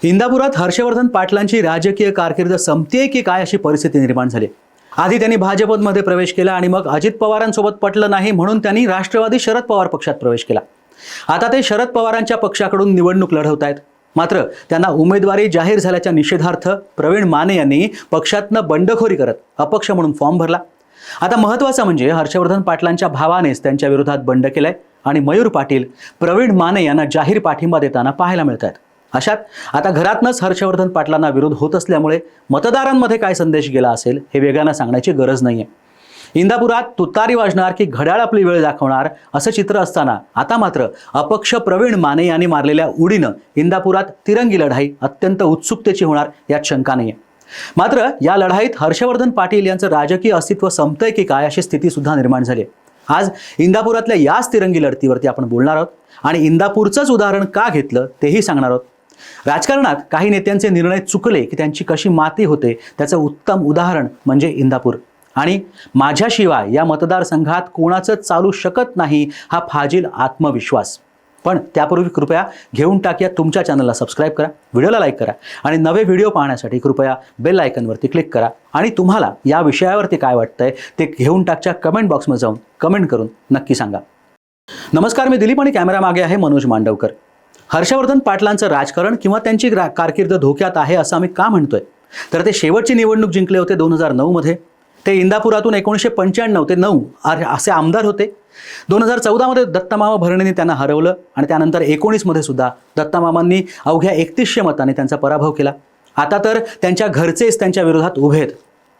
इंदापुरात हर्षवर्धन पाटलांची राजकीय कारकीर्द संपतेय की काय अशी परिस्थिती निर्माण झाली। आधी त्यांनी भाजपमध्ये प्रवेश केला आणि मग अजित पवारांसोबत पटलं नाही म्हणून त्यांनी राष्ट्रवादी शरद पवार पक्षात प्रवेश केला। आता ते शरद पवारांच्या पक्षाकडून निवडणूक लढवत आहेत। मात्र त्यांना उमेदवारी जाहीर झाल्याच्या निषेधार्थ प्रवीण माने यांनी पक्षातनं बंडखोरी करत अपक्ष म्हणून फॉर्म भरला। आता महत्त्वाचं म्हणजे हर्षवर्धन पाटलांच्या भावानेच त्यांच्या विरोधात बंड केलंय आणि मयूर पाटील प्रवीण माने यांना जाहीर पाठिंबा देताना पाहायला मिळत आहेत। अशात आता घरातनंच हर्षवर्धन पाटलांना विरोध होत असल्यामुळे मतदारांमध्ये काय संदेश गेला असेल हे वेगानं सांगण्याची गरज नाहीये। इंदापुरात तुतारी वाजणार की घड्याळ आपली वेळ दाखवणार असं चित्र असताना आता मात्र अपक्ष प्रवीण माने यांनी मारलेल्या उडीनं इंदापुरात तिरंगी लढाई अत्यंत उत्सुकतेची होणार यात शंका नाहीये। मात्र या लढाईत हर्षवर्धन पाटील यांचं राजकीय अस्तित्व संपतंय की काय अशी स्थिती सुद्धा निर्माण झाली। आज इंदापुरातल्या याच तिरंगी लढतीवरती आपण बोलणार आहोत आणि इंदापूरचंच उदाहरण का घेतलं तेही सांगणार आहोत। राजकारणात काही नेत्यांचे निर्णय चुकले की त्यांची कशी माती होते त्याचं उत्तम उदाहरण म्हणजे इंदापूर। आणि माझ्याशिवाय या मतदारसंघात कोणाचंच चालू शकत नाही हा फाजील आत्मविश्वास। पण त्यापूर्वी कृपया घेऊन टाक या तुमच्या चॅनलला सबस्क्राईब करा, व्हिडिओला लाईक करा आणि नवे व्हिडिओ पाहण्यासाठी कृपया बेल आयकॉनवरती क्लिक करा आणि तुम्हाला या विषयावरती काय वाटतंय ते घेऊन टाकच्या कमेंट बॉक्समध्ये जाऊन कमेंट करून नक्की सांगा। नमस्कार, मी दिलीप आणि कॅमेरा मागे आहे मनोज मांडवकर। हर्षवर्धन पाटलांचं राजकारण किंवा त्यांची कारकीर्द धोक्यात आहे असं आम्ही का म्हणतोय तर ते शेवटची निवडणूक जिंकले होते 2009 मध्ये। ते इंदापुरातून 1995 ते 9 असे आमदार होते। 2014 मध्ये दत्तमामा भरणेंनी त्यांना हरवलं आणि त्यानंतर 19 मध्ये सुद्धा दत्तमामांनी अवघ्या 3100 मतांनी त्यांचा पराभव केला। आता तर त्यांच्या घरचेच त्यांच्या विरोधात उभे आहेत।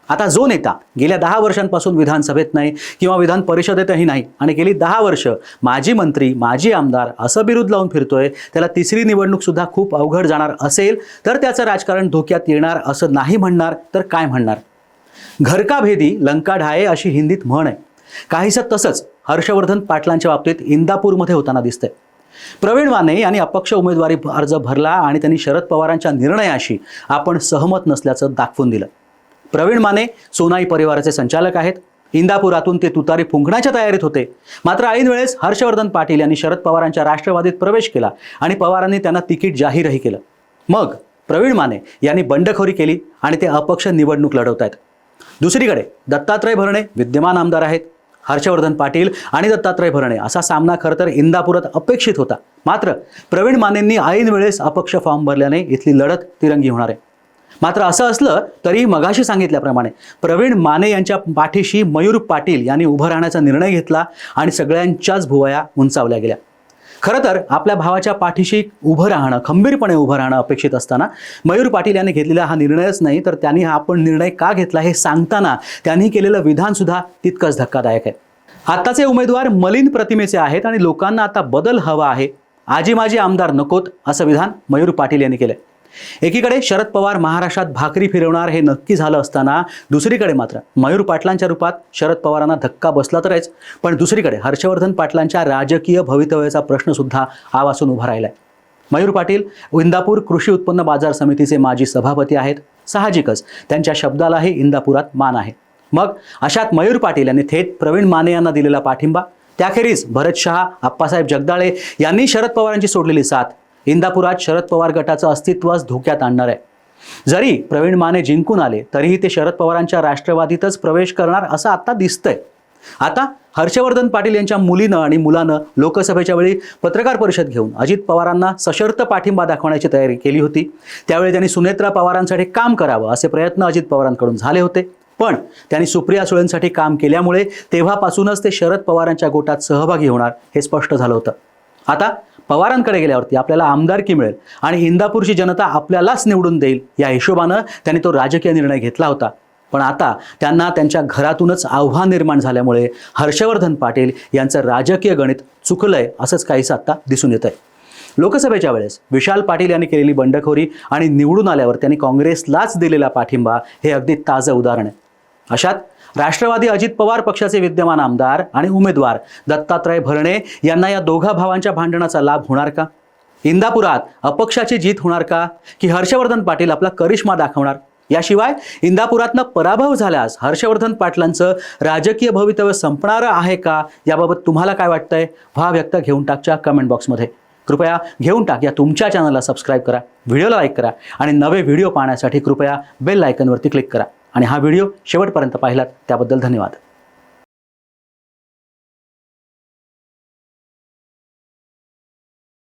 आता जो नेता गेल्या 10 वर्षांपासून विधानसभेत नाही किंवा विधान परिषदेतही नाही आणि गेली 10 वर्ष माजी मंत्री माजी आमदार असं बिरुद लावून फिरतोय, त्याला तिसरी निवडणूक सुद्धा खूप अवघड जाणार असेल तर त्याचं राजकारण धोक्यात येणार असं नाही म्हणणार तर काय म्हणणार। घर का भेदी लंका ढाये अशी हिंदीत म्हण आहे। काहीसं तसंच हर्षवर्धन पाटलांच्या बाबतीत इंदापूरमध्ये होताना दिसतंय। प्रवीण माने यांनी अपक्ष उमेदवारी अर्ज भरला आणि त्यांनी शरद पवारांच्या निर्णयाशी आपण सहमत नसल्याचं दाखवून दिलं। प्रवीण माने सोनाई परिवाराचे संचालक आहेत। इंदापुरातून ते तुतारी फुंकण्याच्या तयारीत होते। मात्र ऐन वेळेस हर्षवर्धन पाटील यांनी शरद पवारांच्या राष्ट्रवादीत प्रवेश केला आणि पवारांनी त्यांना तिकीट जाहीरही केलं। मग प्रवीण माने यांनी बंडखोरी केली आणि ते अपक्ष निवडणूक लढवत आहेत। दुसरीकडे दत्तात्रय भरणे विद्यमान आमदार आहेत। हर्षवर्धन पाटील आणि दत्तात्रय भरणे असा सामना खरं तर इंदापुरात अपेक्षित होता। मात्र प्रवीण मानेंनी ऐन वेळेस अपक्ष फॉर्म भरल्याने इथली लढत तिरंगी होणार आहे। मात्र असं असलं तरी मगाशी सांगितल्याप्रमाणे प्रवीण माने यांच्या पाठीशी मयूर पाटील यांनी उभं राहण्याचा निर्णय घेतला आणि सगळ्यांच्याच भुवया उंचावल्या गेल्या। खरं तर आपल्या भावाच्या पाठीशी उभं राहणं, खंबीरपणे उभं राहणं अपेक्षित असताना मयूर पाटील यांनी घेतलेला हा निर्णयच नाही तर त्यांनी हा आपण निर्णय का घेतला हे सांगताना त्यांनी केलेलं विधान सुद्धा तितकंच धक्कादायक आहे। आताचे उमेदवार मलिन प्रतिमेचे आहेत आणि लोकांना आता बदल हवा आहे, आजी माजी आमदार नकोत असं विधान मयूर पाटील यांनी केलंय। एकीकडे शरद पवार महाराष्ट्रात भाकरी फिरवणार हे नक्की झालं असताना दुसरीकडे मात्र मयूर पाटलांच्या रूपात शरद पवारांना धक्का बसला तर आहेच, पण दुसरीकडे हर्षवर्धन पाटलांच्या राजकीय भवितव्याचा प्रश्न सुद्धा आवासून उभा राहिलाय। मयूर पाटील इंदापूर कृषी उत्पन्न बाजार समितीचे माजी सभापती आहेत। साहजिकच त्यांच्या शब्दालाही इंदापुरात मान आहे। मग अशात मयूर पाटील यांनी थेट प्रवीण माने यांना दिलेला पाठिंबा, त्याखेरीज भरत शहा, आप्पासाहेब जगदाळे यांनी शरद पवारांची सोडलेली साथ इंदापुरात शरद पवार गटाचं अस्तित्वच धोक्यात आणणार आहे। जरी प्रवीण माने जिंकून आले तरीही ते शरद पवारांच्या राष्ट्रवादीतच प्रवेश करणार असं आता दिसतंय। आता हर्षवर्धन पाटील यांच्या मुलीनं आणि मुलानं लोकसभेच्या वेळी पत्रकार परिषद घेऊन अजित पवारांना सशर्त पाठिंबा दाखवण्याची तयारी केली होती। त्यावेळी त्यांनी सुनेत्रा पवारांसाठी काम करावं असे प्रयत्न अजित पवारांकडून झाले होते, पण त्यांनी सुप्रिया सुळेंसाठी काम केल्यामुळे तेव्हापासूनच ते शरद पवारांच्या गोटात सहभागी होणार हे स्पष्ट झालं होतं। आता पवारांकडे गेल्यावरती आपल्याला आमदारकी मिळेल आणि इंदापूरची जनता आपल्यालाच निवडून देईल या हिशोबानं त्यांनी तो राजकीय निर्णय घेतला होता। पण आता त्यांना त्यांच्या घरातूनच आव्हान निर्माण झाल्यामुळे हर्षवर्धन पाटील यांचं राजकीय गणित चुकलंय असंच काहीसं आता दिसून येत आहे। लोकसभेच्या वेळेस विशाल पाटील यांनी केलेली बंडखोरी आणि निवडून आल्यावर त्यांनी काँग्रेसलाच दिलेला पाठिंबा हे अगदी ताजं उदाहरण आहे। अशात राष्ट्रवादी अजित पवार पक्षाचे विद्यमान आमदार आणि उमेदवार दत्तात्रय भरणे यांना या दोघा भावांच्या भांडणाचा लाभ होणार का? इंदापुरात अपक्षाची जीत होणार का की हर्षवर्धन पाटील आपला करिश्मा दाखवणार? याशिवाय इंदापुरातनं पराभव झाल्यास हर्षवर्धन पाटलांचं राजकीय भवितव्य संपणार आहे का याबाबत तुम्हाला काय वाटतंय? व्यक्त घेऊन टाकच्या कमेंट बॉक्समध्ये। कृपया घेऊन टाक या तुमच्या चॅनलला सबस्क्राईब करा, व्हिडिओला लाईक करा आणि नवे व्हिडिओ पाहण्यासाठी कृपया बेल आयकॉनवरती क्लिक करा. आणि हा व्हिडिओ शेवटपर्यंत पाहिलात त्याबद्दल धन्यवाद.